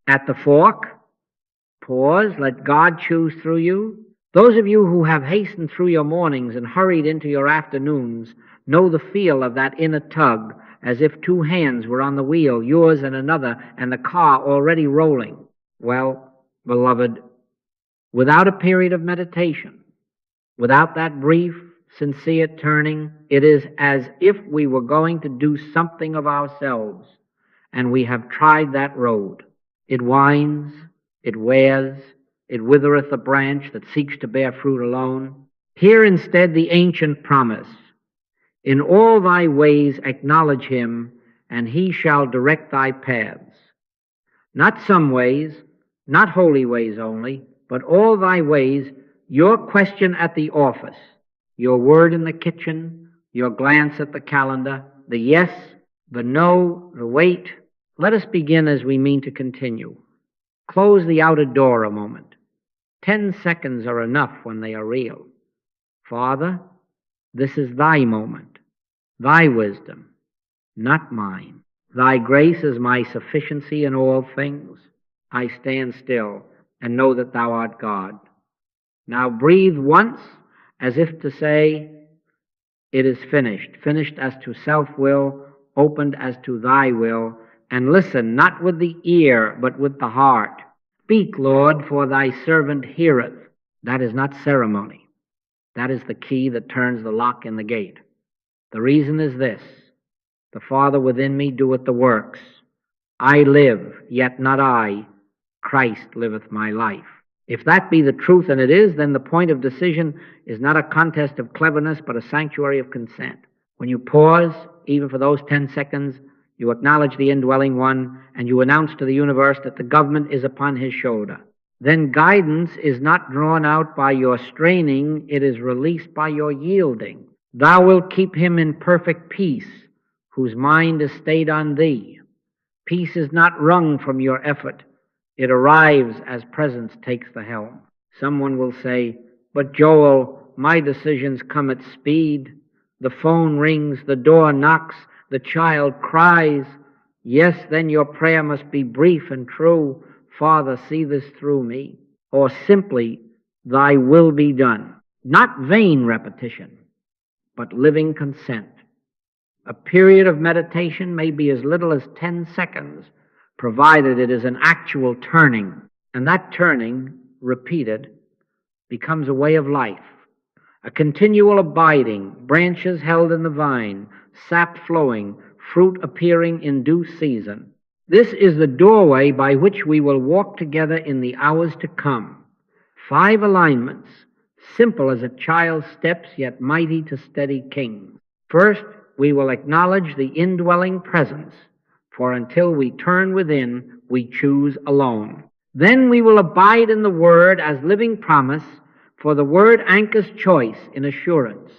At the fork, pause, let God choose through you. Those of you who have hastened through your mornings and hurried into your afternoons know the feel of that inner tug, as if two hands were on the wheel, yours and another, and the car already rolling. Well, beloved, without a period of meditation, without that brief, sincere turning, it is as if we were going to do something of ourselves, and we have tried that road. It winds, it wears, it withereth a branch that seeks to bear fruit alone. Hear instead the ancient promise, in all thy ways acknowledge him, and he shall direct thy paths. Not some ways, not holy ways only, but all thy ways, your question at the office, your word in the kitchen, your glance at the calendar, the yes, the no, the wait. Let us begin as we mean to continue. Close the outer door a moment. 10 seconds are enough when they are real. Father, this is thy moment, thy wisdom, not mine. Thy grace is my sufficiency in all things. I stand still and know that thou art God. Now breathe once as if to say, it is finished, finished as to self-will, opened as to thy will, and listen not with the ear but with the heart. Speak, Lord, for thy servant heareth. That is not ceremony. That is the key that turns the lock in the gate. The reason is this: the Father within me doeth the works. I live, yet not I. Christ liveth my life. If that be the truth, and it is, then the point of decision is not a contest of cleverness, but a sanctuary of consent. When you pause, even for those 10 seconds, you acknowledge the indwelling one, and you announce to the universe that the government is upon his shoulder. Then guidance is not drawn out by your straining, it is released by your yielding. Thou wilt keep him in perfect peace, whose mind is stayed on thee. Peace is not wrung from your effort. It arrives as presence takes the helm. Someone will say, but Joel, my decisions come at speed. The phone rings, the door knocks, the child cries. Yes, then your prayer must be brief and true. Father, see this through me. Or simply, thy will be done. Not vain repetition, but living consent. A period of meditation may be as little as 10 seconds, provided it is an actual turning. And that turning, repeated, becomes a way of life, a continual abiding, branches held in the vine, sap flowing, fruit appearing in due season. This is the doorway by which we will walk together in the hours to come. 5 alignments, simple as a child's steps, yet mighty to steady kings. First, we will acknowledge the indwelling presence, for until we turn within, we choose alone. Then we will abide in the Word as living promise, for the Word anchors choice in assurance.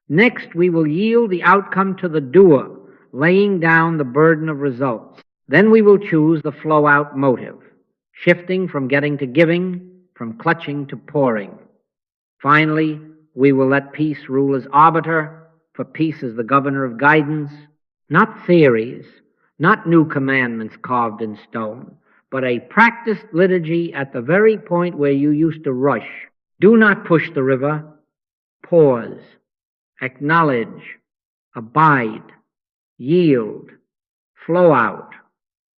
Next, we will yield the outcome to the doer, laying down the burden of results. Then we will choose the flow-out motive, shifting from getting to giving, from clutching to pouring. Finally, we will let peace rule as arbiter, for peace is the governor of guidance, not theories, not new commandments carved in stone, but a practiced liturgy at the very point where you used to rush. Do not push the river. Pause, acknowledge, abide, yield, flow out,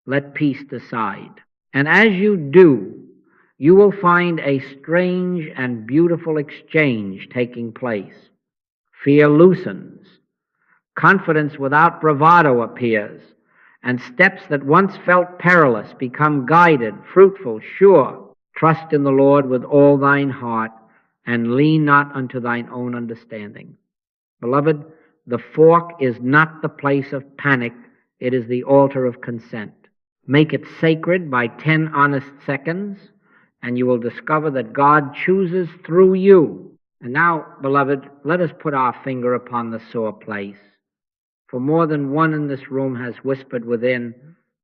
let peace decide. And as you do, you will find a strange and beautiful exchange taking place. Fear loosens, confidence without bravado appears, and steps that once felt perilous become guided, fruitful, sure. Trust in the Lord with all thine heart, and lean not unto thine own understanding. Beloved, the fork is not the place of panic, it is the altar of consent. Make it sacred by 10 honest seconds, and you will discover that God chooses through you. And now, beloved, let us put our finger upon the sore place. For more than one in this room has whispered within,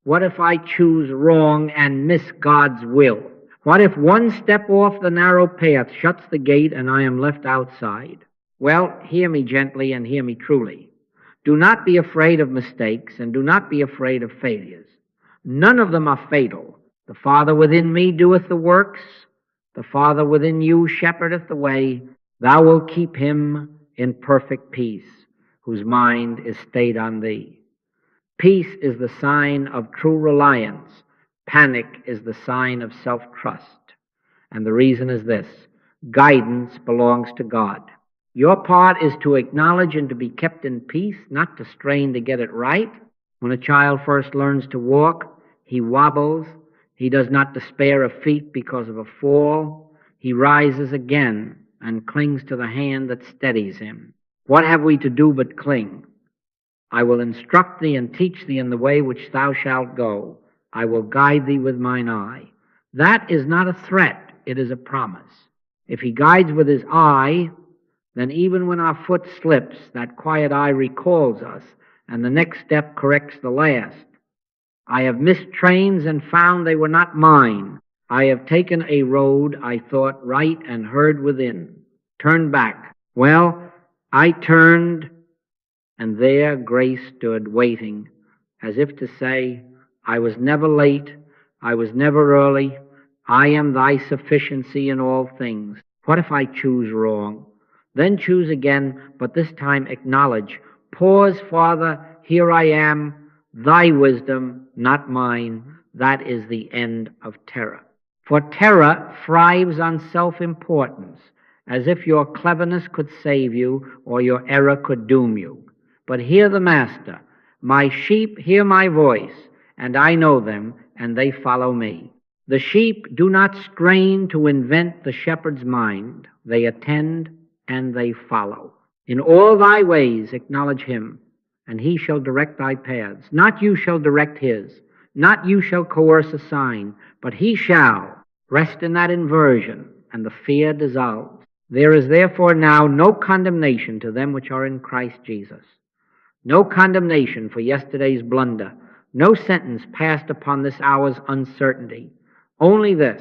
what if I choose wrong and miss God's will? What if one step off the narrow path shuts the gate and I am left outside? Well, hear me gently and hear me truly. Do not be afraid of mistakes and do not be afraid of failures. None of them are fatal. The Father within me doeth the works. The Father within you shepherdeth the way. Thou wilt keep him in perfect peace, whose mind is stayed on thee. Peace is the sign of true reliance. Panic is the sign of self-trust. And the reason is this: guidance belongs to God. Your part is to acknowledge and to be kept in peace, not to strain to get it right. When a child first learns to walk, he wobbles. He does not despair of feet because of a fall. He rises again and clings to the hand that steadies him. What have we to do but cling? I will instruct thee and teach thee in the way which thou shalt go. I will guide thee with mine eye. That is not a threat, it is a promise. If he guides with his eye, then even when our foot slips, that quiet eye recalls us, and the next step corrects the last. I have missed trains and found they were not mine. I have taken a road I thought right and heard within. Turn back. Well, I turned, and there grace stood waiting, as if to say, I was never late, I was never early, I am thy sufficiency in all things. What if I choose wrong? Then choose again, but this time acknowledge. Pause, Father, here I am, thy wisdom, not mine. That is the end of terror. For terror thrives on self-importance, as if your cleverness could save you or your error could doom you. But hear the Master. My sheep hear my voice, and I know them, and they follow me. The sheep do not strain to invent the shepherd's mind. They attend and they follow. In all thy ways acknowledge him, and he shall direct thy paths. Not you shall direct his. Not you shall coerce a sign, but he shall. Rest in that inversion, and the fear dissolves. There is therefore now no condemnation to them which are in Christ Jesus. No condemnation for yesterday's blunder. No sentence passed upon this hour's uncertainty. Only this: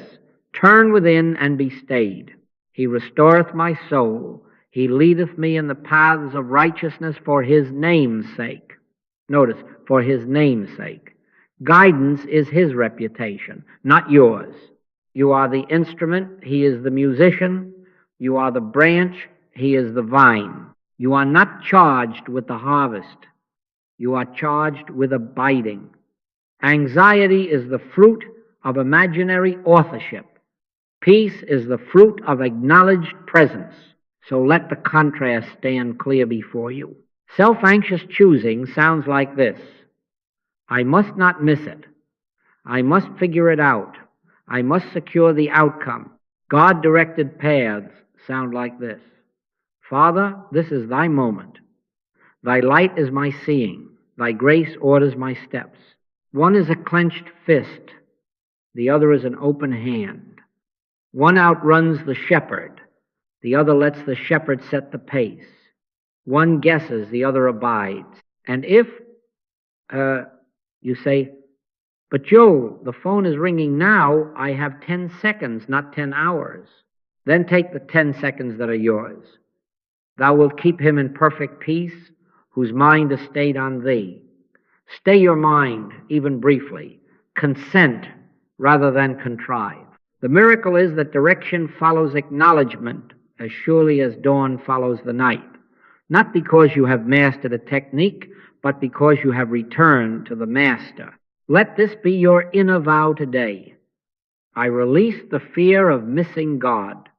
turn within and be stayed. He restoreth my soul. He leadeth me in the paths of righteousness for his name's sake. Notice, for his name's sake. Guidance is his reputation, not yours. You are the instrument, he is the musician. You are the branch, he is the vine. You are not charged with the harvest. You are charged with abiding. Anxiety is the fruit of imaginary authorship. Peace is the fruit of acknowledged presence. So let the contrast stand clear before you. Self-anxious choosing sounds like this: I must not miss it. I must figure it out. I must secure the outcome. God-directed paths sound like this: Father, this is thy moment. Thy light is my seeing. Thy grace orders my steps. One is a clenched fist. The other is an open hand. One outruns the shepherd. The other lets the shepherd set the pace. One guesses, the other abides. And if you say, but Joe, the phone is ringing now, I have 10 seconds, not 10 hours. Then take the 10 seconds that are yours. Thou wilt keep him in perfect peace, whose mind is stayed on thee. Stay your mind, even briefly. Consent rather than contrive. The miracle is that direction follows acknowledgment as surely as dawn follows the night. Not because you have mastered a technique, but because you have returned to the Master. Let this be your inner vow today. I release the fear of missing God.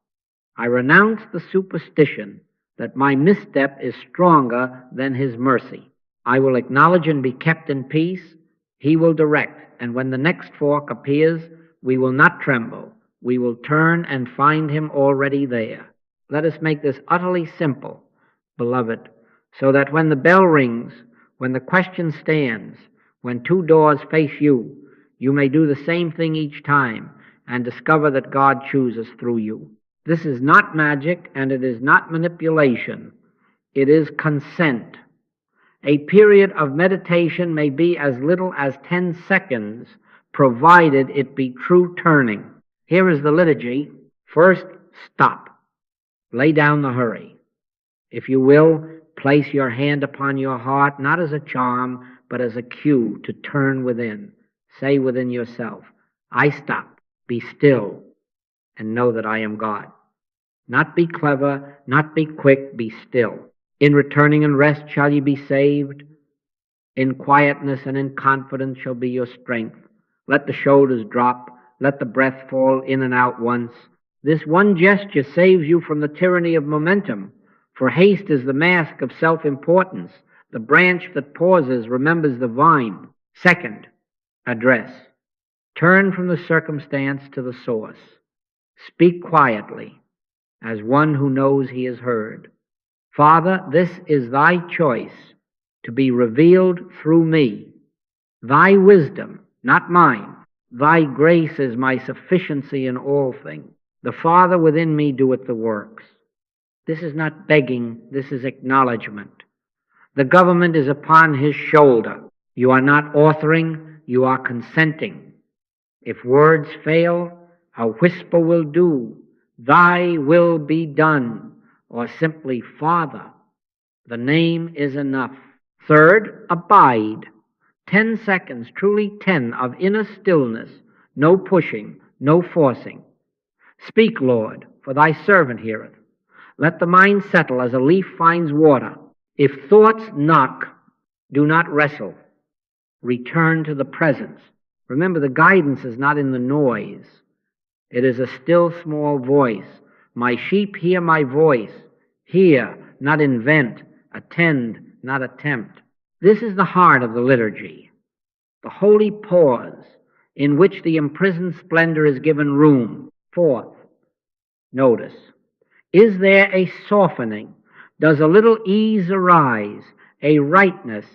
I renounce the superstition that my misstep is stronger than his mercy. I will acknowledge and be kept in peace. He will direct, and when the next fork appears, we will not tremble. We will turn and find him already there. Let us make this utterly simple, beloved, so that when the bell rings, when the question stands, when two doors face you, you may do the same thing each time and discover that God chooses through you. This is not magic, and it is not manipulation. It is consent. A period of meditation may be as little as 10 seconds, provided it be true turning. Here is the liturgy. First, stop. Lay down the hurry. If you will, place your hand upon your heart, not as a charm, but as a cue to turn within. Say within yourself, I stop. Be still and know that I am God. Not be clever, not be quick, be still. In returning and rest shall ye be saved. In quietness and in confidence shall be your strength. Let the shoulders drop. Let the breath fall in and out once. This one gesture saves you from the tyranny of momentum, for haste is the mask of self-importance. The branch that pauses remembers the vine. Second, address. Turn from the circumstance to the source. Speak quietly, as one who knows he is heard. Father, this is thy choice to be revealed through me. Thy wisdom, not mine. Thy grace is my sufficiency in all things. The Father within me doeth the works. This is not begging, this is acknowledgment. The government is upon his shoulder. You are not authoring, you are consenting. If words fail, a whisper will do. Thy will be done, or simply Father. The name is enough. Third, abide. 10 seconds, truly 10, of inner stillness, no pushing, no forcing. Speak, Lord, for thy servant heareth. Let the mind settle as a leaf finds water. If thoughts knock, do not wrestle. Return to the presence. Remember, the guidance is not in the noise. It is a still small voice. My sheep hear my voice. Hear, not invent. Attend, not attempt. This is the heart of the liturgy, the holy pause in which the imprisoned splendor is given room. Fourth, notice, is there a softening? Does a little ease arise, a rightness,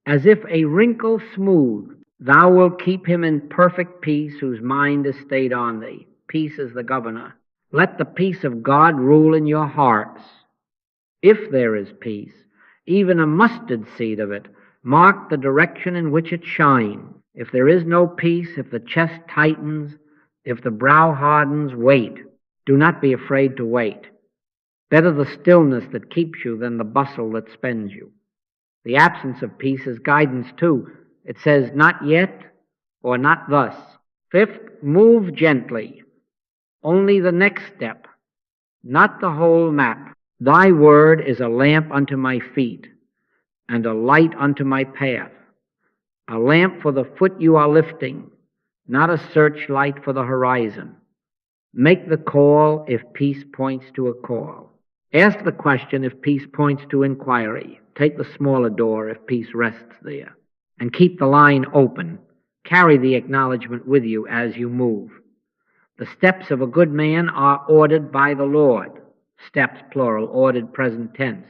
as if a wrinkle smooth? Thou wilt keep him in perfect peace whose mind is stayed on thee. Peace is the governor. Let the peace of God rule in your hearts. If there is peace, even a mustard seed of it, mark the direction in which it shines. If there is no peace, if the chest tightens, if the brow hardens, wait. Do not be afraid to wait. Better the stillness that keeps you than the bustle that spends you. The absence of peace is guidance too. It says, not yet or not thus. Fifth, move gently. Only the next step, not the whole map. Thy word is a lamp unto my feet and a light unto my path. A lamp for the foot you are lifting, not a searchlight for the horizon. Make the call if peace points to a call. Ask the question if peace points to inquiry. Take the smaller door if peace rests there. And keep the line open. Carry the acknowledgment with you as you move. The steps of a good man are ordered by the Lord. Steps, plural, ordered present tense.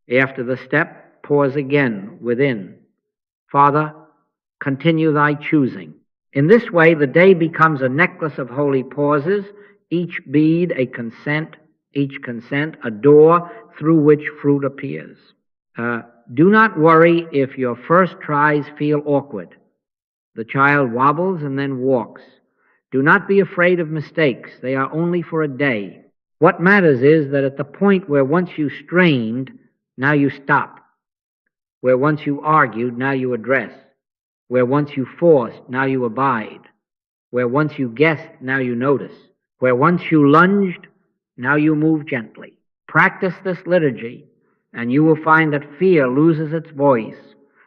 After the step, pause again within. Father, continue thy choosing. In this way, the day becomes a necklace of holy pauses, each bead a consent, each consent a door through which fruit appears. Do not worry if your first tries feel awkward. The child wobbles and then walks. Do not be afraid of mistakes. They are only for a day. What matters is that at the point where once you strained, now you stop. Where once you argued, now you address. Where once you forced, now you abide. Where once you guessed, now you notice. Where once you lunged, now you move gently. Practice this liturgy, and you will find that fear loses its voice,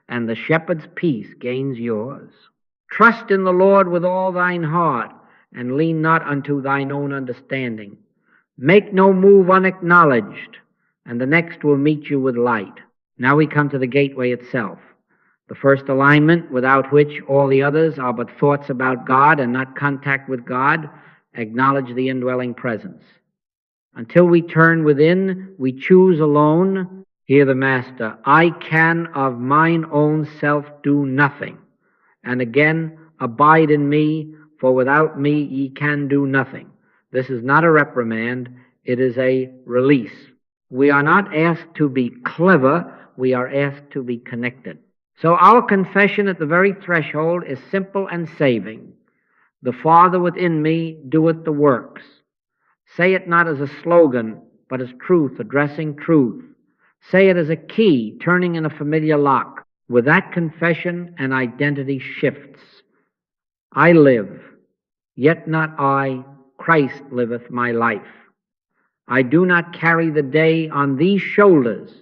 and the shepherd's peace gains yours. Trust in the Lord with all thine heart, and lean not unto thine own understanding. Make no move unacknowledged, and the next will meet you with light. Now we come to the gateway itself. The first alignment, without which all the others are but thoughts about God and not contact with God, acknowledge the indwelling presence. Until we turn within, we choose alone. Hear the Master, I can of mine own self do nothing. And again, abide in me, for without me ye can do nothing. This is not a reprimand, it is a release. We are not asked to be clever, we are asked to be connected. So our confession at the very threshold is simple and saving. The Father within me doeth the works. Say it not as a slogan, but as truth, addressing truth. Say it as a key, turning in a familiar lock. With that confession, an identity shifts. I live. yet not I, Christ liveth my life. I do not carry the day on these shoulders.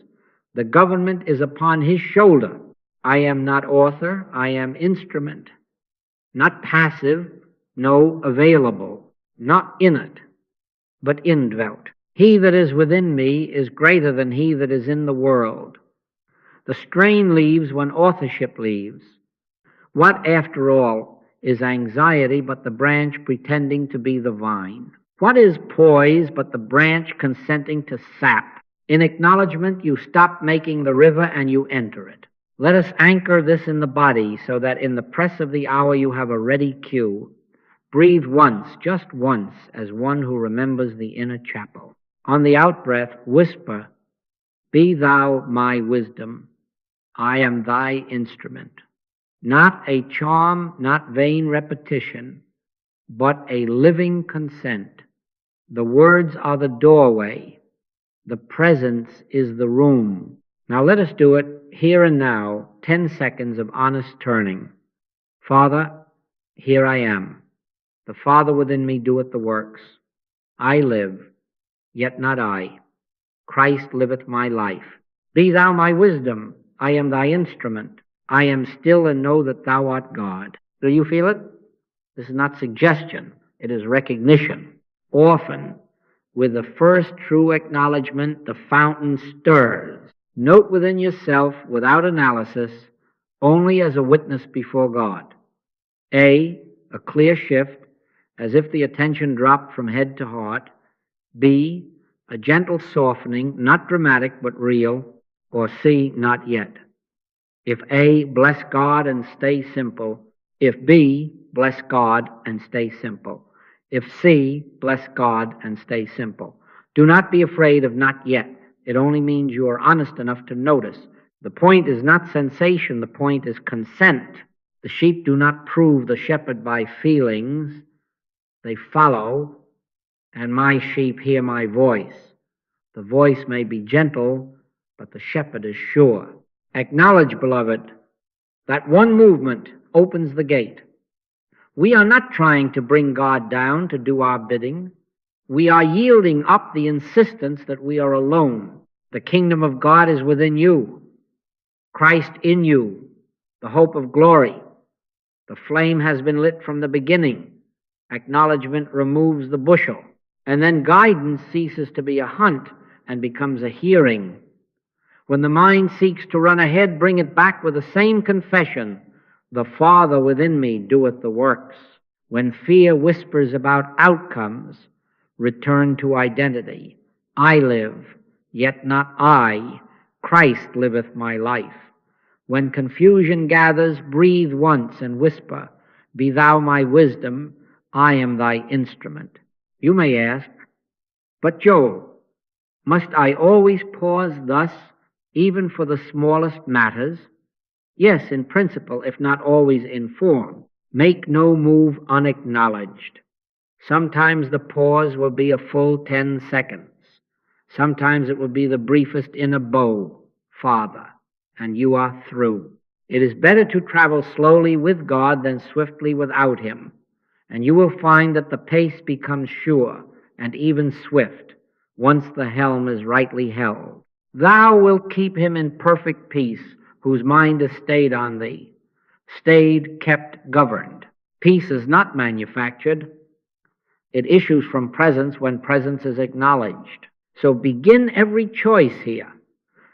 The government is upon his shoulder. I am not author, I am instrument. Not passive, no, available. Not in it, but indwelt. He that is within me is greater than he that is in the world. The strain leaves when authorship leaves. What, after all, is anxiety but the branch pretending to be the vine? What is poise but the branch consenting to sap? In acknowledgment, you stop making the river and you enter it. Let us anchor this in the body so that in the press of the hour you have a ready cue. Breathe once, just once, as one who remembers the inner chapel. On the outbreath, whisper, "Be thou my wisdom. I am thy instrument." Not a charm, not vain repetition, but a living consent. The words are the doorway. The presence is the room. Now let us do it here and now, 10 seconds of honest turning. Father, here I am. The Father within me doeth the works. I live, yet not I. Christ liveth my life. Be thou my wisdom. I am thy instrument. I am still and know that thou art God. Do you feel it? This is not suggestion. It is recognition. Often, with the first true acknowledgment, the fountain stirs. Note within yourself, without analysis, only as a witness before God. A clear shift, as if the attention dropped from head to heart. B, a gentle softening, not dramatic but real. Or C, not yet. If A, bless God and stay simple. If B, bless God and stay simple. If C, bless God and stay simple. Do not be afraid of not yet. It only means you are honest enough to notice. The point is not sensation, the point is consent. The sheep do not prove the shepherd by feelings. They follow, and my sheep hear my voice. The voice may be gentle, but the shepherd is sure. Acknowledge, beloved, that one movement opens the gate. We are not trying to bring God down to do our bidding. We are yielding up the insistence that we are alone. The kingdom of God is within you. Christ in you, the hope of glory. The flame has been lit from the beginning. Acknowledgement removes the bushel. And then guidance ceases to be a hunt and becomes a hearing. When the mind seeks to run ahead, bring it back with the same confession. The Father within me doeth the works. When fear whispers about outcomes, return to identity. I live, yet not I. Christ liveth my life. When confusion gathers, breathe once and whisper, "Be thou my wisdom, I am thy instrument." You may ask, "But Joel, must I always pause thus, even for the smallest matters?" Yes, in principle, if not always in form. Make no move unacknowledged. Sometimes the pause will be a full 10 seconds. Sometimes it will be the briefest in a bow, Father, and you are through. It is better to travel slowly with God than swiftly without Him, and you will find that the pace becomes sure and even swift once the helm is rightly held. Thou wilt keep him in perfect peace, whose mind is stayed on thee. Stayed, kept, governed. Peace is not manufactured. It issues from presence when presence is acknowledged. So begin every choice here.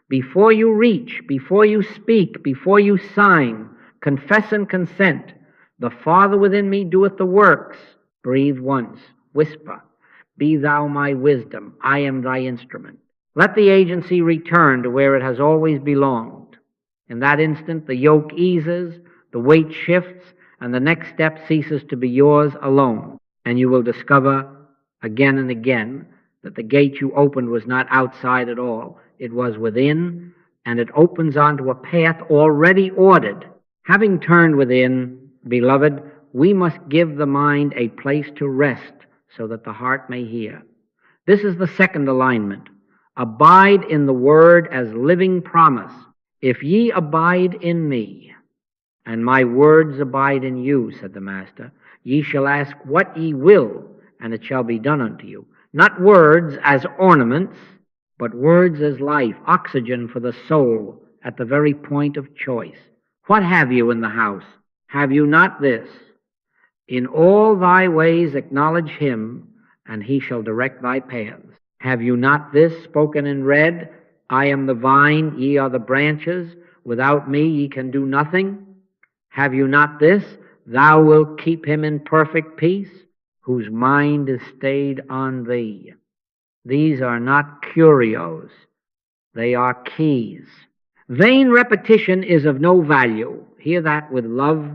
Before you reach, before you speak, before you sign, confess and consent. The Father within me doeth the works. Breathe once. Whisper. Be thou my wisdom. I am thy instrument. Let the agency return to where it has always belonged. In that instant, the yoke eases, the weight shifts, and the next step ceases to be yours alone. And you will discover again and again that the gate you opened was not outside at all. It was within, and it opens onto a path already ordered. Having turned within, beloved, we must give the mind a place to rest so that the heart may hear. This is the second alignment. Abide in the word as living promise. If ye abide in me, and my words abide in you, said the Master, Ye shall ask what ye will, and it shall be done unto you. Not words as ornaments, but words as life, oxygen for the soul at the very point of choice. What have you in the house? Have you not this? In all thy ways acknowledge him, and he shall direct thy paths. Have you not this spoken in red? I am the vine, ye are the branches. Without me ye can do nothing. Have you not this? Thou wilt keep him in perfect peace, whose mind is stayed on thee. These are not curios, they are keys. Vain repetition is of no value. Hear that with love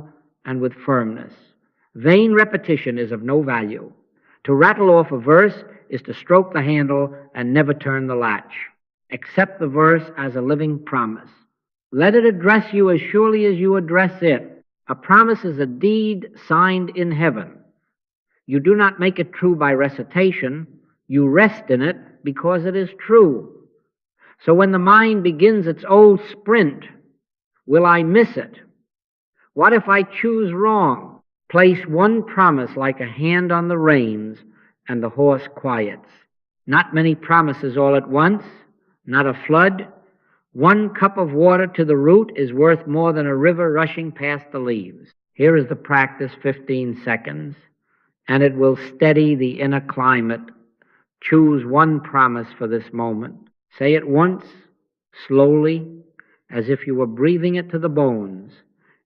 and with firmness. Vain repetition is of no value. To rattle off a verse is to stroke the handle and never turn the latch. Accept the verse as a living promise. Let it address you as surely as you address it. A promise is a deed signed in heaven. You do not make it true by recitation. You rest in it because it is true. So when the mind begins its old sprint, will I miss it? What if I choose wrong? Place one promise like a hand on the reins, and the horse quiets. Not many promises all at once, not a flood. One cup of water to the root is worth more than a river rushing past the leaves. Here is the practice, 15 seconds, and it will steady the inner climate. Choose one promise for this moment. Say it once, slowly, as if you were breathing it to the bones.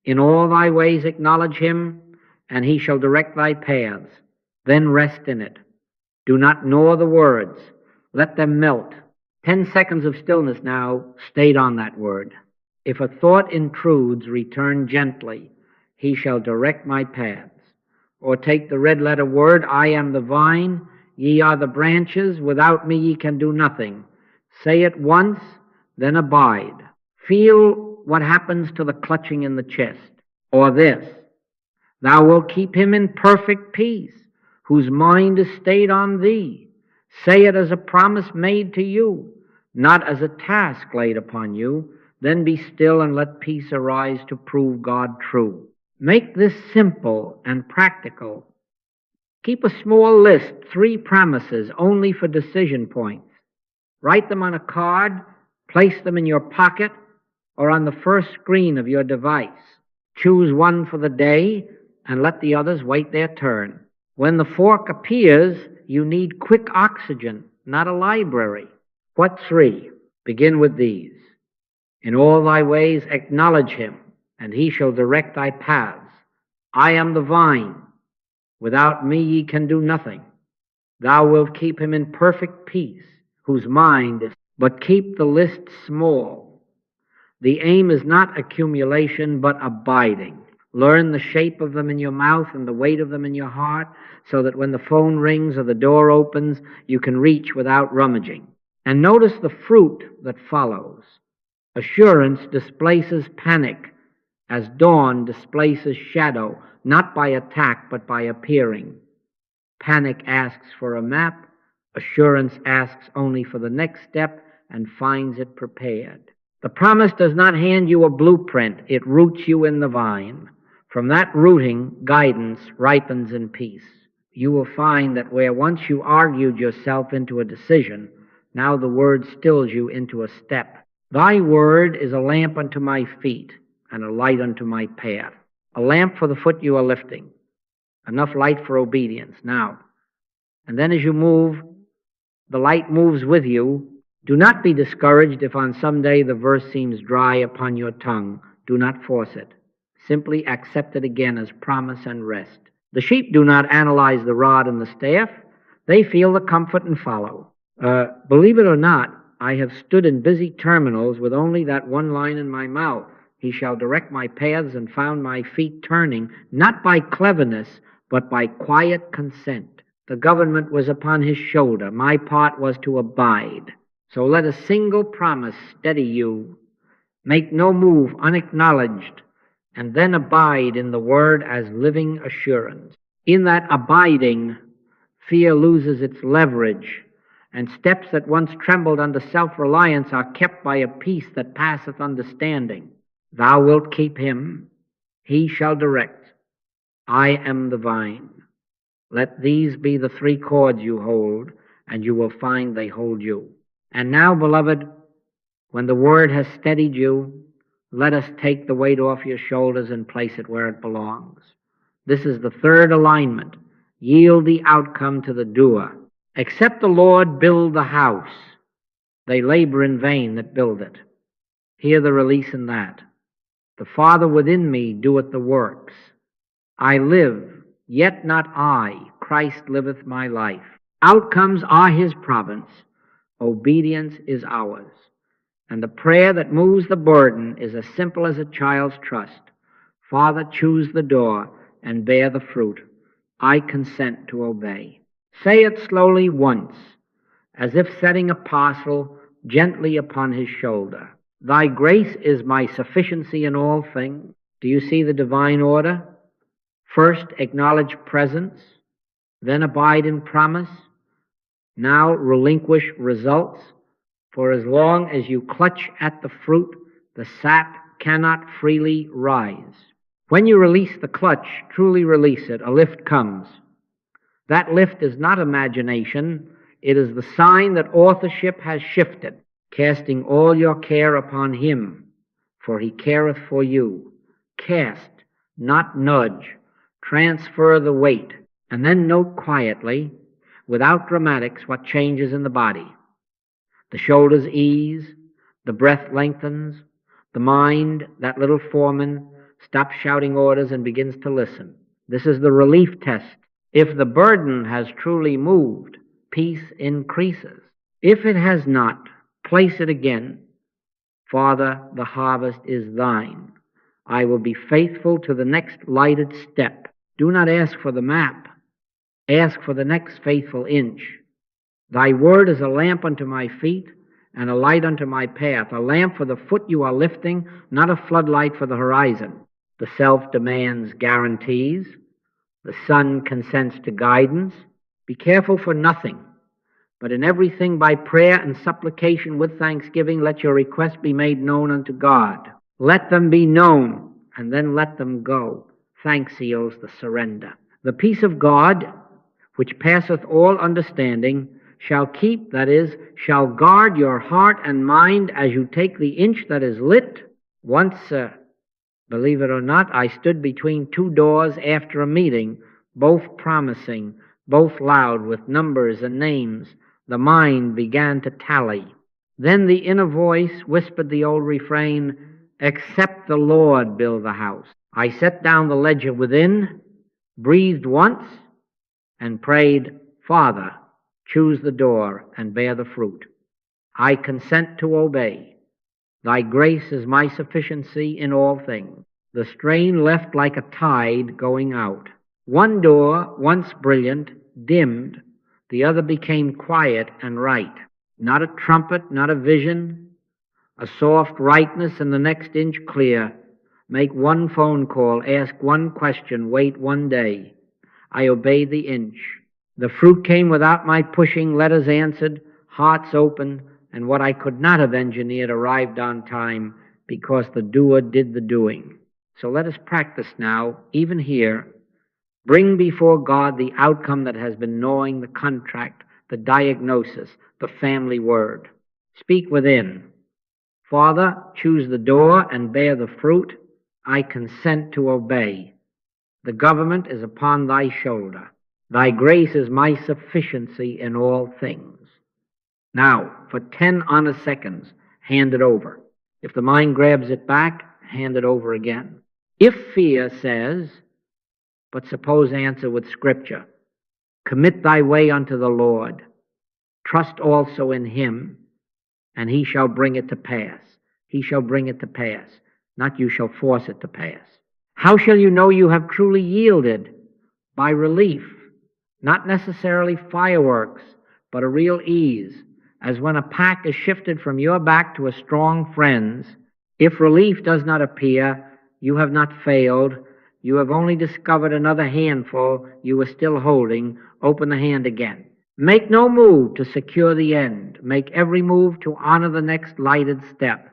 In all thy ways acknowledge him, and he shall direct thy paths. Then rest in it. Do not gnaw the words. Let them melt. 10 seconds of stillness now, stayed on that word. If a thought intrudes, return gently. He shall direct my paths. Or take the red letter word, I am the vine, ye are the branches, without me ye can do nothing. Say it once, then abide. Feel what happens to the clutching in the chest. Or this, thou wilt keep him in perfect peace, whose mind is stayed on thee. Say it as a promise made to you, not as a task laid upon you. Then be still and let peace arise to prove God true. Make this simple and practical. Keep a small list, 3 promises, only for decision points. Write them on a card, place them in your pocket, or on the first screen of your device. Choose one for the day, and let the others wait their turn. When the fork appears, you need quick oxygen, not a library. What 3? Begin with these. In all thy ways acknowledge him, and he shall direct thy paths. I am the vine. Without me ye can do nothing. Thou wilt keep him in perfect peace, whose mind is... But keep the list small. The aim is not accumulation, but abiding. Learn the shape of them in your mouth and the weight of them in your heart, so that when the phone rings or the door opens, you can reach without rummaging. And notice the fruit that follows. Assurance displaces panic, as dawn displaces shadow, not by attack, but by appearing. Panic asks for a map. Assurance asks only for the next step and finds it prepared. The promise does not hand you a blueprint. It roots you in the vine. From that rooting, guidance ripens in peace. You will find that where once you argued yourself into a decision, now the word stills you into a step. Thy word is a lamp unto my feet and a light unto my path. A lamp for the foot you are lifting. Enough light for obedience. Now, and then as you move, the light moves with you. Do not be discouraged if on some day the verse seems dry upon your tongue. Do not force it. Simply accept it again as promise and rest. The sheep do not analyze the rod and the staff. They feel the comfort and follow. Believe it or not, I have stood in busy terminals with only that one line in my mouth. He shall direct my paths, and found my feet turning, not by cleverness, but by quiet consent. The government was upon his shoulder. My part was to abide. So let a single promise steady you. Make no move unacknowledged, and then abide in the word as living assurance. In that abiding, fear loses its leverage, and steps that once trembled under self-reliance are kept by a peace that passeth understanding. Thou wilt keep him, he shall direct. I am the vine. Let these be the three cords you hold, and you will find they hold you. And now, beloved, when the word has steadied you, let us take the weight off your shoulders and place it where it belongs. This is the third alignment. Yield the outcome to the doer. Except the Lord build the house, they labor in vain that build it. Hear the release in that. The Father within me doeth the works. I live, yet not I. Christ liveth my life. Outcomes are his province. Obedience is ours. And the prayer that moves the burden is as simple as a child's trust. Father, choose the door and bear the fruit. I consent to obey. Say it slowly once, as if setting a parcel gently upon his shoulder. Thy grace is my sufficiency in all things. Do you see the divine order? First, acknowledge presence, then abide in promise, now relinquish results. For as long as you clutch at the fruit, the sap cannot freely rise. When you release the clutch, truly release it, a lift comes. That lift is not imagination. It is the sign that authorship has shifted, casting all your care upon him, for he careth for you. Cast, not nudge. Transfer the weight, and then note quietly, without dramatics, what changes in the body. The shoulders ease, the breath lengthens, the mind, that little foreman, stops shouting orders and begins to listen. This is the relief test. If the burden has truly moved, peace increases. If it has not, place it again. Father, the harvest is thine. I will be faithful to the next lighted step. Do not ask for the map. Ask for the next faithful inch. Thy word is a lamp unto my feet and a light unto my path, a lamp for the foot you are lifting, not a floodlight for the horizon. The self demands guarantees. The sun consents to guidance. Be careful for nothing, but in everything by prayer and supplication with thanksgiving, let your requests be made known unto God. Let them be known, and then let them go. Thanks seals the surrender. The peace of God, which passeth all understanding, shall keep, that is, shall guard your heart and mind as you take the inch that is lit. Once, believe it or not, I stood between two doors after a meeting, both promising, both loud with numbers and names. The mind began to tally. Then the inner voice whispered the old refrain, except the Lord build the house. I set down the ledger within, breathed once, and prayed, Father, choose the door and bear the fruit. I consent to obey. Thy grace is my sufficiency in all things. The strain left like a tide going out. One door, once brilliant, dimmed. The other became quiet and right. Not a trumpet, not a vision, a soft rightness and the next inch clear. Make one phone call, ask one question, wait one day. I obeyed the inch. The fruit came without my pushing, letters answered, hearts open, and what I could not have engineered arrived on time because the doer did the doing. So let us practice now, even here. Bring before God the outcome that has been gnawing the contract, the diagnosis, the family word. Speak within. Father, choose the door and bear the fruit. I consent to obey. The government is upon thy shoulder. Thy grace is my sufficiency in all things. Now, for 10 honest seconds, hand it over. If the mind grabs it back, hand it over again. If fear says, but suppose answer with Scripture, commit thy way unto the Lord, trust also in him, and he shall bring it to pass. He shall bring it to pass, not you shall force it to pass. How shall you know you have truly yielded? By relief, not necessarily fireworks, but a real ease, as when a pack is shifted from your back to a strong friend's. If relief does not appear, you have not failed. You have only discovered another handful you were still holding. Open the hand again. Make no move to secure the end. Make every move to honor the next lighted step.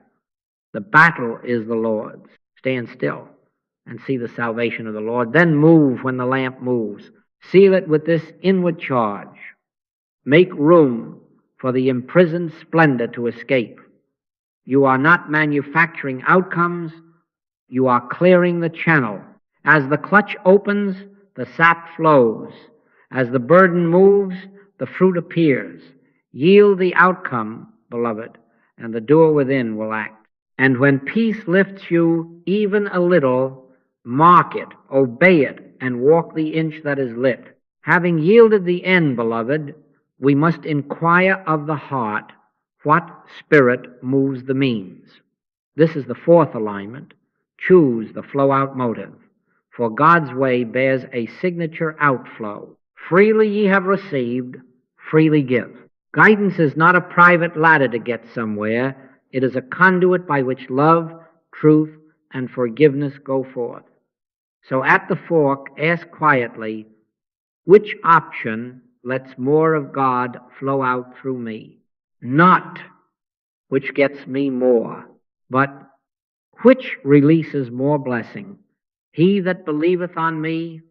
The battle is the Lord's. Stand still. and see the salvation of the Lord. Then move when the lamp moves. Seal it with this inward charge. Make room for the imprisoned splendor to escape. You are not manufacturing outcomes. You are clearing the channel. As the clutch opens, the sap flows. As the burden moves, the fruit appears. Yield the outcome, beloved, and the doer within will act. And when peace lifts you even a little, mark it, obey it, and walk the inch that is lit. Having yielded the end, beloved, we must inquire of the heart what spirit moves the means. This is the fourth alignment. Choose the flow-out motive, for God's way bears a signature outflow. Freely ye have received, freely give. Guidance is not a private ladder to get somewhere. It is a conduit by which love, truth, and forgiveness go forth. So at the fork, ask quietly, which option lets more of God flow out through me? Not which gets me more, but which releases more blessing. He that believeth on me,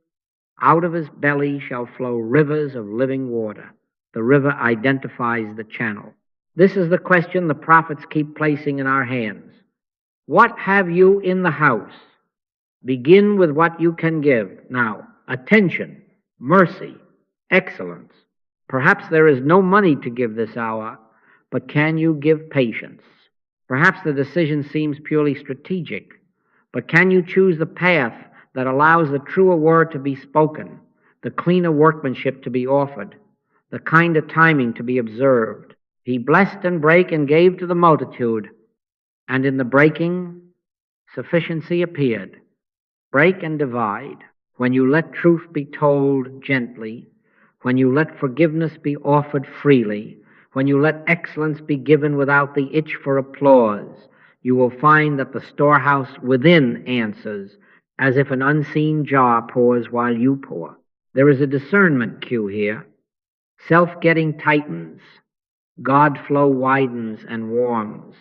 out of his belly shall flow rivers of living water. The river identifies the channel. This is the question the prophets keep placing in our hands. What have you in the house? Begin with what you can give. Now, attention, mercy, excellence. Perhaps there is no money to give this hour, but can you give patience? Perhaps the decision seems purely strategic, but can you choose the path that allows the truer word to be spoken, the cleaner workmanship to be offered, the kinder timing to be observed? He blessed and brake and gave to the multitude, and in the breaking, sufficiency appeared. Break and divide. When you let truth be told gently, when you let forgiveness be offered freely, when you let excellence be given without the itch for applause, you will find that the storehouse within answers, as if an unseen jar pours while you pour. There is a discernment cue here. Self-getting tightens. God flow widens and warms.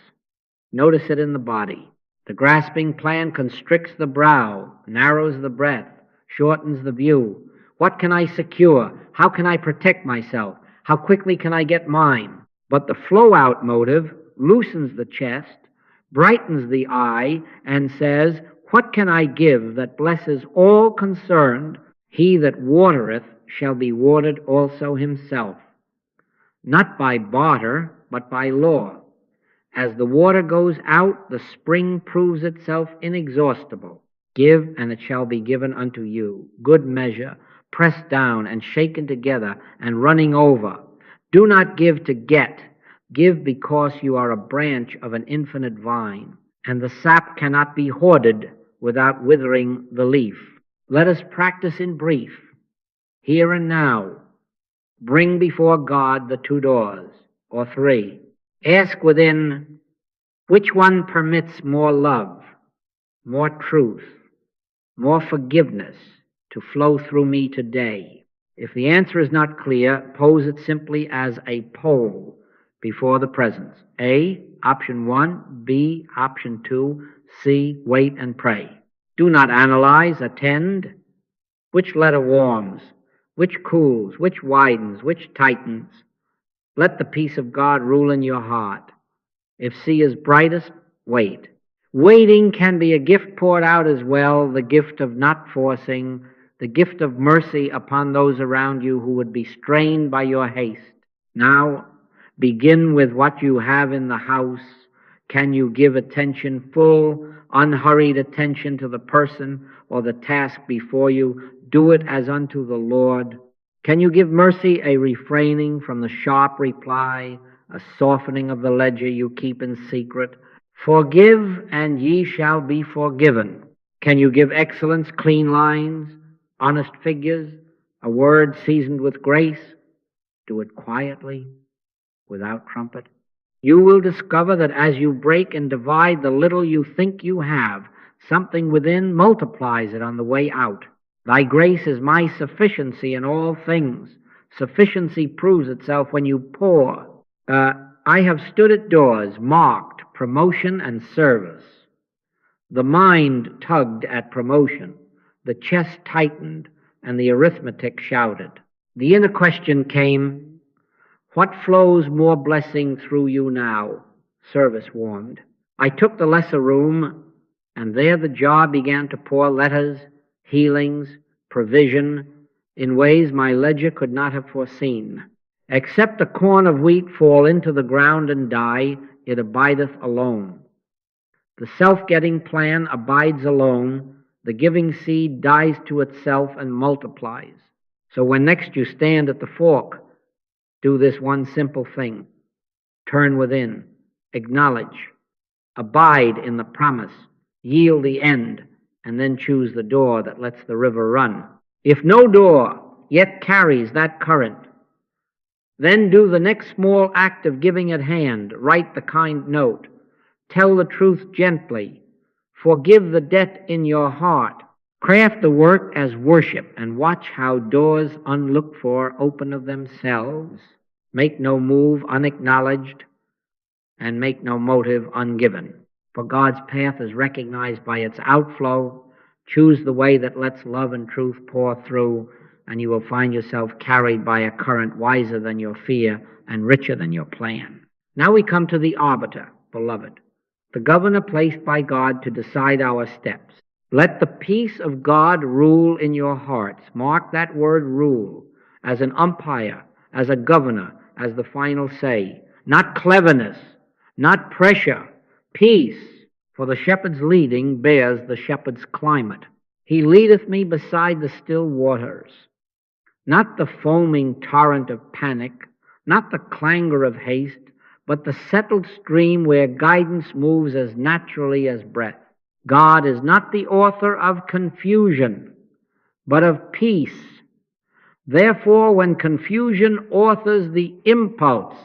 Notice it in the body. The grasping plan constricts the brow, narrows the breath, shortens the view. What can I secure? How can I protect myself? How quickly can I get mine? But the flow-out motive loosens the chest, brightens the eye, and says, what can I give that blesses all concerned? He that watereth shall be watered also himself. Not by barter, but by law. As the water goes out, the spring proves itself inexhaustible. Give, and it shall be given unto you. Good measure, pressed down and shaken together and running over. Do not give to get. Give because you are a branch of an infinite vine, and the sap cannot be hoarded without withering the leaf. Let us practice in brief. Here and now, bring before God the two doors, or three. Ask within, which one permits more love, more truth, more forgiveness to flow through me today? If the answer is not clear, pose it simply as a poll before the presence. A, option 1, B, option 2, C, wait and pray. Do not analyze, attend. Which letter warms? Which cools? Which widens? Which tightens? Let the peace of God rule in your heart. If C is brightest, wait. Waiting can be a gift poured out as well, the gift of not forcing, the gift of mercy upon those around you who would be strained by your haste. Now, begin with what you have in the house. Can you give attention, full, unhurried attention to the person or the task before you? Do it as unto the Lord. Can you give mercy a refraining from the sharp reply, a softening of the ledger you keep in secret? Forgive, and ye shall be forgiven. Can you give excellence, clean lines, honest figures, a word seasoned with grace? Do it quietly, without trumpet. You will discover that as you break and divide the little you think you have, something within multiplies it on the way out. Thy grace is my sufficiency in all things. Sufficiency proves itself when you pour. I have stood at doors marked promotion and service. The mind tugged at promotion, the chest tightened, and the arithmetic shouted. The inner question came, what flows more blessing through you now? Service warmed. I took the lesser room, and there the jar began to pour letters, healings, provision, in ways my ledger could not have foreseen. Except a corn of wheat fall into the ground and die, it abideth alone. The self-getting plan abides alone. The giving seed dies to itself and multiplies. So when next you stand at the fork, do this one simple thing. Turn within, acknowledge, abide in the promise, yield the end, and then choose the door that lets the river run. If no door yet carries that current, then do the next small act of giving at hand. Write the kind note. Tell the truth gently. Forgive the debt in your heart. Craft the work as worship and watch how doors unlooked for open of themselves. Make no move unacknowledged and make no motive ungiven. For God's path is recognized by its outflow. Choose the way that lets love and truth pour through, and you will find yourself carried by a current wiser than your fear and richer than your plan. Now we come to the arbiter, beloved, the governor placed by God to decide our steps. Let the peace of God rule in your hearts. Mark that word rule as an umpire, as a governor, as the final say. Not cleverness, not pressure, peace. For the shepherd's leading bears the shepherd's climate. He leadeth me beside the still waters. Not the foaming torrent of panic, not the clangor of haste, but the settled stream where guidance moves as naturally as breath. God is not the author of confusion, but of peace. Therefore, when confusion authors the impulse,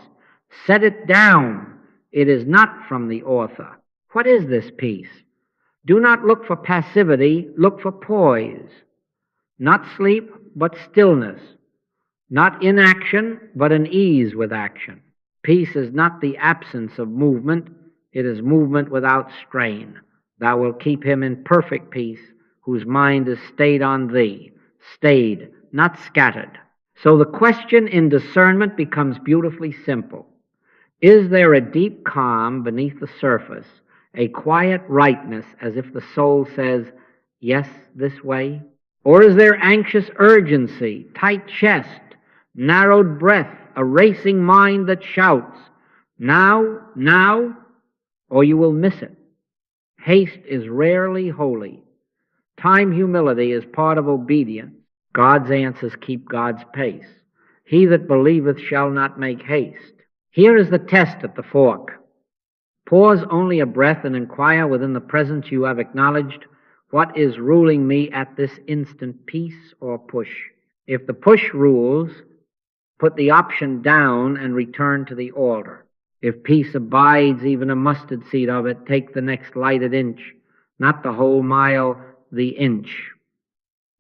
set it down. It is not from the author. What is this peace? Do not look for passivity, look for poise. Not sleep, but stillness. Not inaction, but an ease with action. Peace is not the absence of movement, it is movement without strain. Thou wilt keep him in perfect peace, whose mind is stayed on thee, stayed, not scattered. So the question in discernment becomes beautifully simple. Is there a deep calm beneath the surface, a quiet rightness as if the soul says, yes, this way? Or is there anxious urgency, tight chest, narrowed breath, a racing mind that shouts, now, now, or you will miss it? Haste is rarely holy. Time humility is part of obedience. God's answers keep God's pace. He that believeth shall not make haste. Here is the test at the fork. Pause only a breath and inquire within the presence you have acknowledged, what is ruling me at this instant, peace or push? If the push rules, put the option down and return to the altar. If peace abides even a mustard seed of it, take the next lighted inch, not the whole mile, the inch.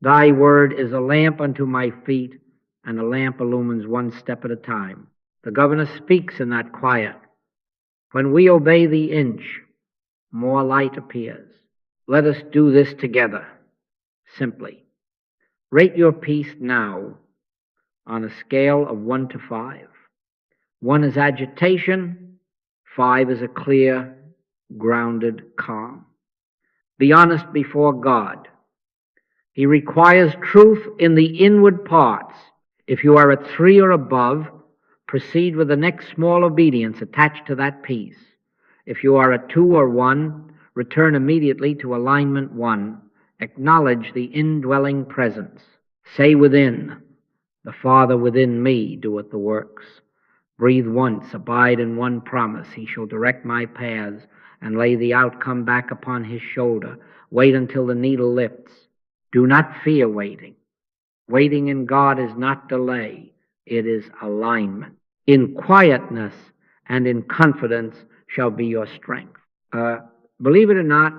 Thy word is a lamp unto my feet, and a lamp illumines one step at a time. The governor speaks in that quiet. When we obey the inch, more light appears. Let us do this together, simply. Rate your peace now on a scale of 1 to 5. 1 is agitation, 5 is a clear, grounded calm. Be honest before God. He requires truth in the inward parts. If you are at 3 or above, proceed with the next small obedience attached to that peace. If you are at 2 or 1, return immediately to alignment 1. Acknowledge the indwelling presence. Say within, the Father within me doeth the works. Breathe once, abide in one promise. He shall direct my paths and lay the outcome back upon his shoulder. Wait until the needle lifts. Do not fear waiting. Waiting in God is not delay. It is alignment. In quietness and in confidence shall be your strength. Believe it or not,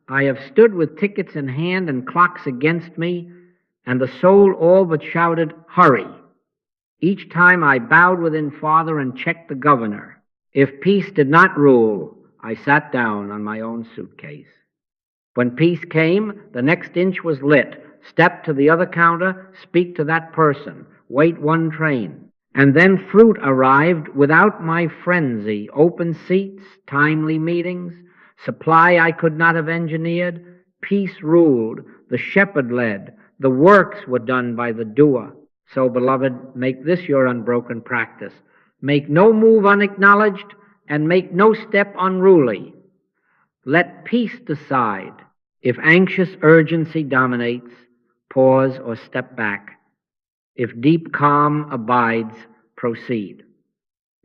I have stood with tickets in hand and clocks against me, and the soul all but shouted, hurry. Each time I bowed within Father and checked the governor. If peace did not rule, I sat down on my own suitcase. When peace came, the next inch was lit. Step to the other counter, speak to that person, wait one train. And then fruit arrived without my frenzy, open seats, timely meetings, supply I could not have engineered. Peace ruled, the shepherd led, the works were done by the doer. So, beloved, make this your unbroken practice. Make no move unacknowledged, and make no step unruly. Let peace decide. If anxious urgency dominates, pause or step back. If deep calm abides, proceed.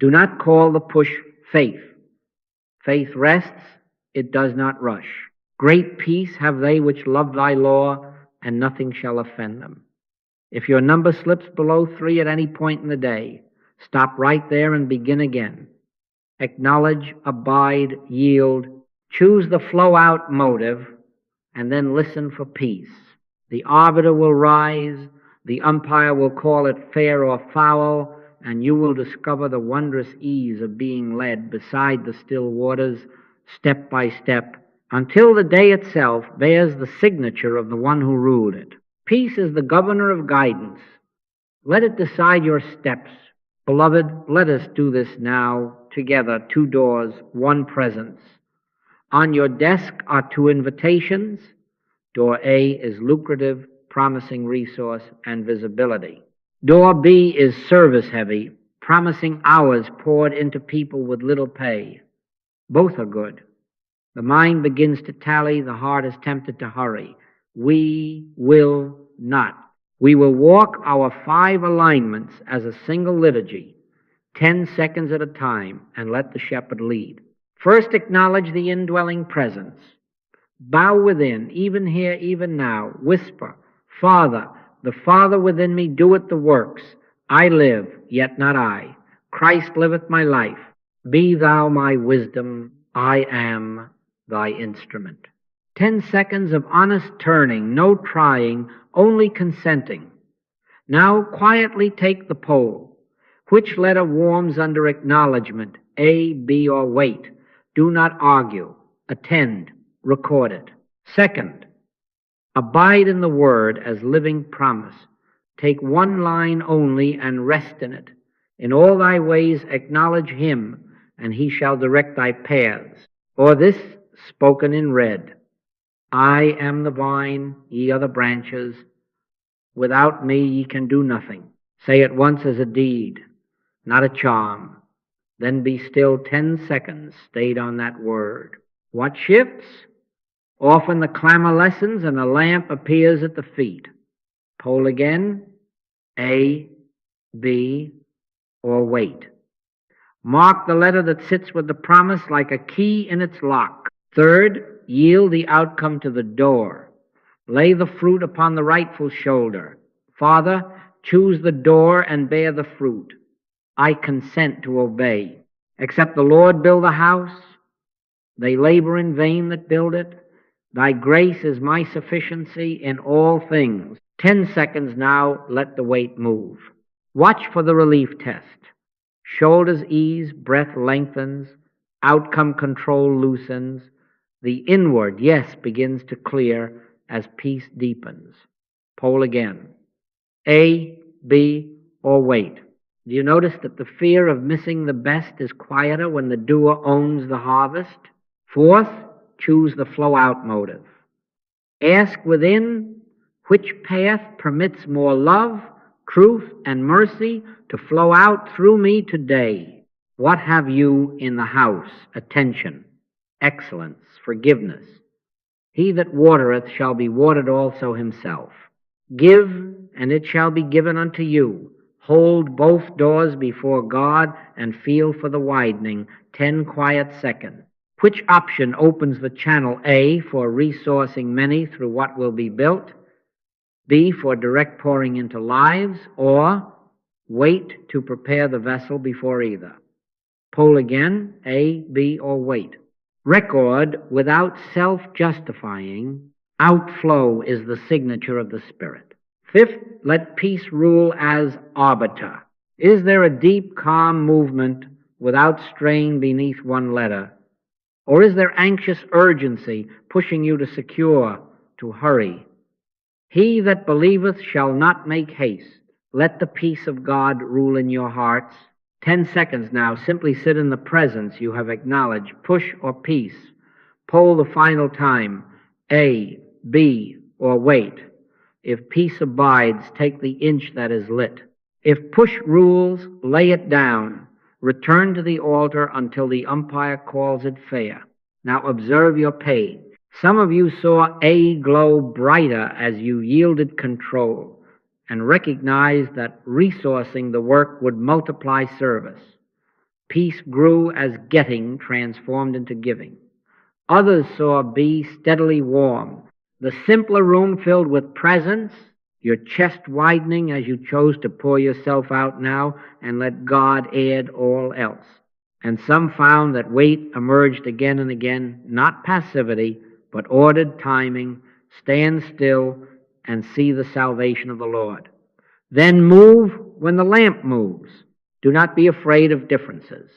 Do not call the push faith. Faith rests, it does not rush. Great peace have they which love thy law, and nothing shall offend them. If your number slips below 3 at any point in the day, stop right there and begin again. Acknowledge, abide, yield. Choose the flow-out motive, and then listen for peace. The arbiter will rise, the umpire will call it fair or foul, and you will discover the wondrous ease of being led beside the still waters, step by step, until the day itself bears the signature of the one who ruled it. Peace is the governor of guidance. Let it decide your steps. Beloved, let us do this now, together, 2 doors, 1 presence. On your desk are 2 invitations. Door A is lucrative, promising resource and visibility. Door B is service-heavy, promising hours poured into people with little pay. Both are good. The mind begins to tally, the heart is tempted to hurry. We will not. We will walk our 5 alignments as a single liturgy, 10 seconds at a time, and let the shepherd lead. First, acknowledge the indwelling presence. Bow within, even here, even now. Whisper, Father, the Father within me doeth the works. I live, yet not I. Christ liveth my life. Be thou my wisdom. I am thy instrument. 10 seconds of honest turning, no trying, only consenting. Now quietly take the poll. Which letter warms under acknowledgment, A, B, or wait? Do not argue. Attend. Record it. Second, abide in the word as living promise. Take 1 line only and rest in it. In all thy ways acknowledge him, and he shall direct thy paths. Or this, spoken in red, I am the vine, ye are the branches. Without me ye can do nothing. Say it once as a deed, not a charm. Then be still 10 seconds, stayed on that word. What shifts? Often the clamor lessens and a lamp appears at the feet. Poll again, A, B, or wait. Mark the letter that sits with the promise like a key in its lock. Third, yield the outcome to the door. Lay the fruit upon the rightful shoulder. Father, choose the door and bear the fruit. I consent to obey. Except the Lord build the house, they labor in vain that build it. Thy grace is my sufficiency in all things. 10 seconds now, let the weight move. Watch for the relief test. Shoulders ease, breath lengthens, outcome control loosens. The inward, yes, begins to clear as peace deepens. Poll again. A, B, or wait. Do you notice that the fear of missing the best is quieter when the doer owns the harvest? Fourth, choose the flow-out motive. Ask within which path permits more love, truth, and mercy to flow out through me today. What have you in the house? Attention, excellence, forgiveness. He that watereth shall be watered also himself. Give, and it shall be given unto you. Hold both doors before God and feel for the widening. 10 quiet seconds. Which option opens the channel? A, for resourcing many through what will be built. B, for direct pouring into lives. Or wait to prepare the vessel before either. Poll again, A, B, or wait. Record without self-justifying. Outflow is the signature of the Spirit. Fifth, let peace rule as arbiter. Is there a deep, calm movement without strain beneath one letter? Or is there anxious urgency pushing you to secure, to hurry? He that believeth shall not make haste. Let the peace of God rule in your hearts. 10 seconds now. Simply sit in the presence you have acknowledged. Push or peace. Poll the final time. A, B, or wait. If peace abides, take the inch that is lit. If push rules, lay it down. Return to the altar until the umpire calls it fair. Now observe your page. Some of you saw A glow brighter as you yielded control and recognized that resourcing the work would multiply service. Peace grew as getting transformed into giving. Others saw B steadily warm, the simpler room filled with presence, your chest widening as you chose to pour yourself out now and let God add all else. And some found that wait emerged again and again, not passivity, but ordered timing. Stand still and see the salvation of the Lord. Then move when the lamp moves. Do not be afraid of differences.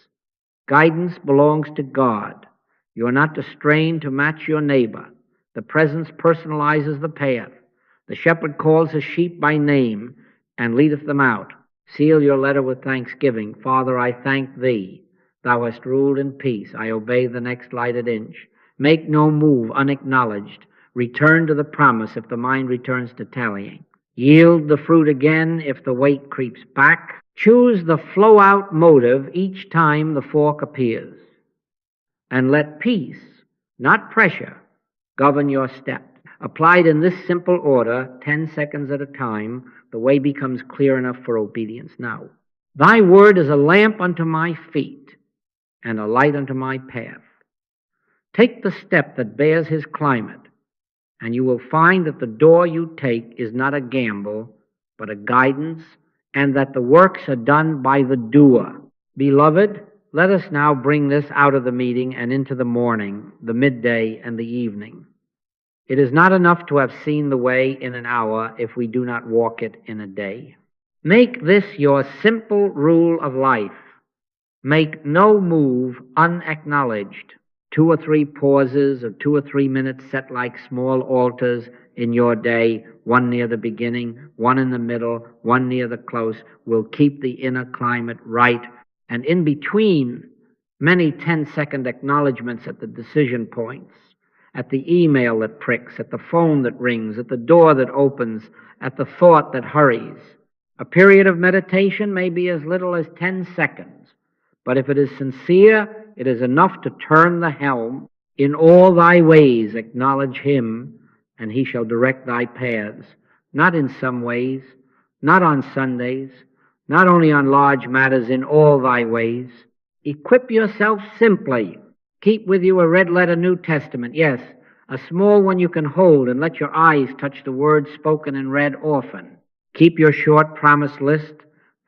Guidance belongs to God. You are not to strain to match your neighbor. The presence personalizes the path. The shepherd calls his sheep by name and leadeth them out. Seal your letter with thanksgiving. Father, I thank thee. Thou hast ruled in peace. I obey the next lighted inch. Make no move unacknowledged. Return to the promise if the mind returns to tallying. Yield the fruit again if the weight creeps back. Choose the flow-out motive each time the fork appears. And let peace, not pressure, govern your steps. Applied in this simple order, 10 seconds at a time, the way becomes clear enough for obedience now. Thy word is a lamp unto my feet and a light unto my path. Take the step that bears his climate, and you will find that the door you take is not a gamble, but a guidance, and that the works are done by the doer. Beloved, let us now bring this out of the meeting and into the morning, the midday, and the evening. It is not enough to have seen the way in an hour if we do not walk it in a day. Make this your simple rule of life. Make no move unacknowledged. 2 or 3 pauses of 2 or 3 minutes set like small altars in your day, one near the beginning, one in the middle, one near the close, will keep the inner climate right. And in between, many 10-second acknowledgments at the decision points, at the email that pricks, at the phone that rings, at the door that opens, at the thought that hurries. A period of meditation may be as little as 10 seconds, but if it is sincere, it is enough to turn the helm. In all thy ways acknowledge him, and he shall direct thy paths. Not in some ways, not on Sundays, not only on large matters, in all thy ways. Equip yourself simply. Keep with you a red-letter New Testament, yes, a small one you can hold and let your eyes touch the words spoken and read often. Keep your short promise list,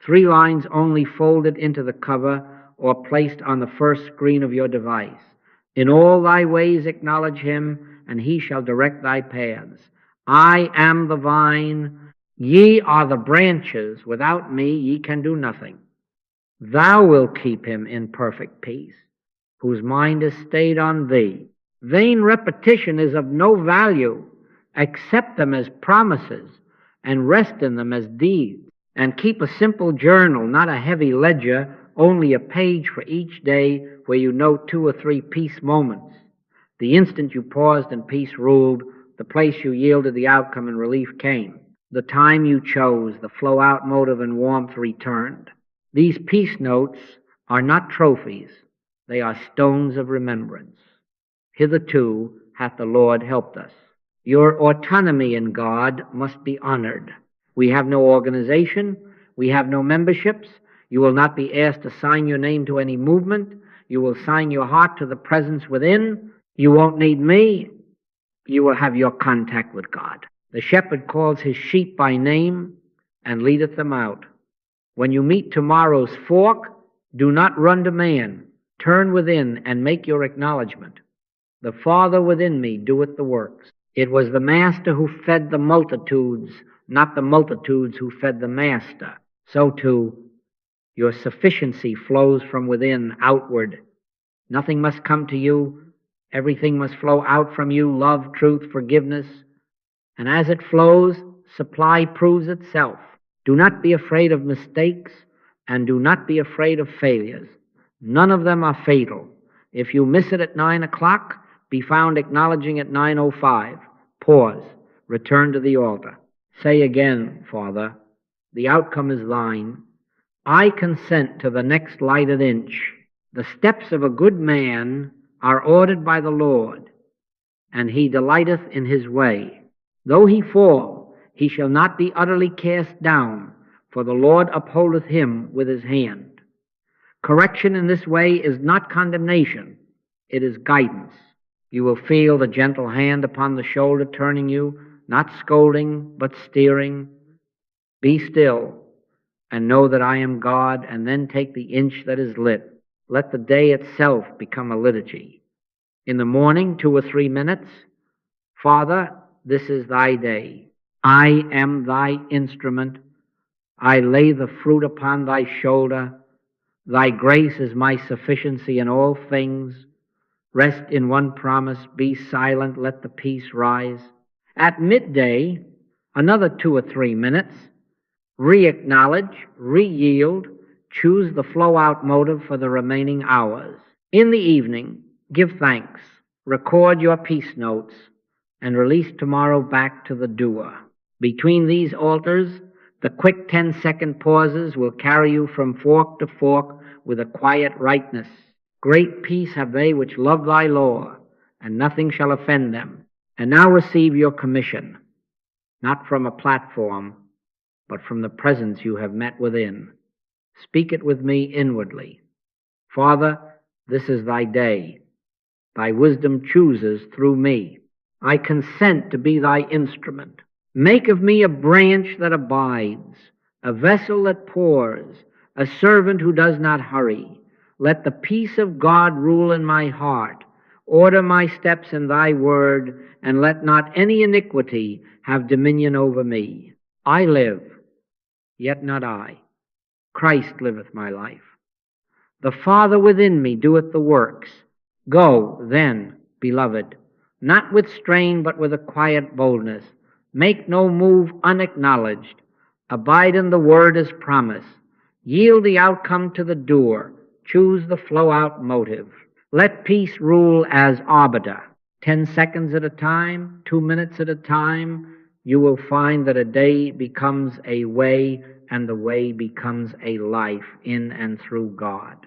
3 lines only folded into the cover or placed on the first screen of your device. In all thy ways acknowledge him, and he shall direct thy paths. I am the vine, ye are the branches. Without me ye can do nothing. Thou wilt keep him in perfect peace, whose mind is stayed on thee. Vain repetition is of no value. Accept them as promises and rest in them as deeds. And keep a simple journal, not a heavy ledger, only a page for each day where you note 2 or 3 peace moments. The instant you paused and peace ruled, the place you yielded the outcome and relief came. The time you chose, the flow-out motive and warmth returned. These peace notes are not trophies. They are stones of remembrance. Hitherto hath the Lord helped us. Your autonomy in God must be honored. We have no organization. We have no memberships. You will not be asked to sign your name to any movement. You will sign your heart to the presence within. You won't need me. You will have your contact with God. The shepherd calls his sheep by name and leadeth them out. When you meet tomorrow's fork, do not run to man. Turn within and make your acknowledgment. The Father within me doeth the works. It was the Master who fed the multitudes, not the multitudes who fed the Master. So too, your sufficiency flows from within outward. Nothing must come to you Everything must flow out from you, love, truth, forgiveness, and as it flows, supply proves itself. Do not be afraid of mistakes, and do not be afraid of failures. None of them are fatal. If you miss it at 9 o'clock, be found acknowledging at 9:05. Pause. Return to the altar. Say again, Father, the outcome is thine. I consent to the next lighted inch. The steps of a good man are ordered by the Lord, and he delighteth in his way. Though he fall, he shall not be utterly cast down, for the Lord upholdeth him with his hand. Correction in this way is not condemnation, it is guidance. You will feel the gentle hand upon the shoulder turning you, not scolding, but steering. Be still and know that I am God, and then take the inch that is lit. Let the day itself become a liturgy. In the morning, 2 or 3 minutes, Father, this is thy day. I am thy instrument. I lay the fruit upon thy shoulder. Thy grace is my sufficiency in all things. Rest in one promise. Be silent. Let the peace rise. At midday, another 2 or 3 minutes, re-acknowledge, re-yield, choose the flow-out motive for the remaining hours. In the evening, give thanks, record your peace notes, and release tomorrow back to the doer. Between these altars, the quick 10-second pauses will carry you from fork to fork with a quiet rightness. Great peace have they which love thy law, and nothing shall offend them. And now receive your commission, not from a platform, but from the presence you have met within. Speak it with me inwardly. Father, this is thy day. Thy wisdom chooses through me. I consent to be thy instrument. Make of me a branch that abides, a vessel that pours, a servant who does not hurry. Let the peace of God rule in my heart. Order my steps in thy word, and let not any iniquity have dominion over me. I live, yet not I. Christ liveth my life. The Father within me doeth the works. Go, then, beloved, not with strain, but with a quiet boldness. Make no move unacknowledged. Abide in the word as promised. Yield the outcome to the doer. Choose the flow-out motive. Let peace rule as arbiter. 10 seconds at a time, 2 minutes at a time, you will find that a day becomes a way, and the way becomes a life in and through God.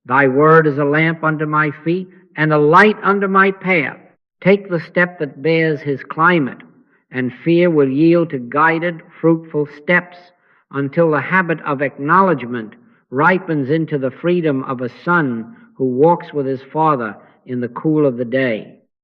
Thy word is a lamp unto my feet and a light unto my path. Take the step that bears his climate, and fear will yield to guided, fruitful steps until the habit of acknowledgment ripens into the freedom of a son who walks with his Father in the cool of the day.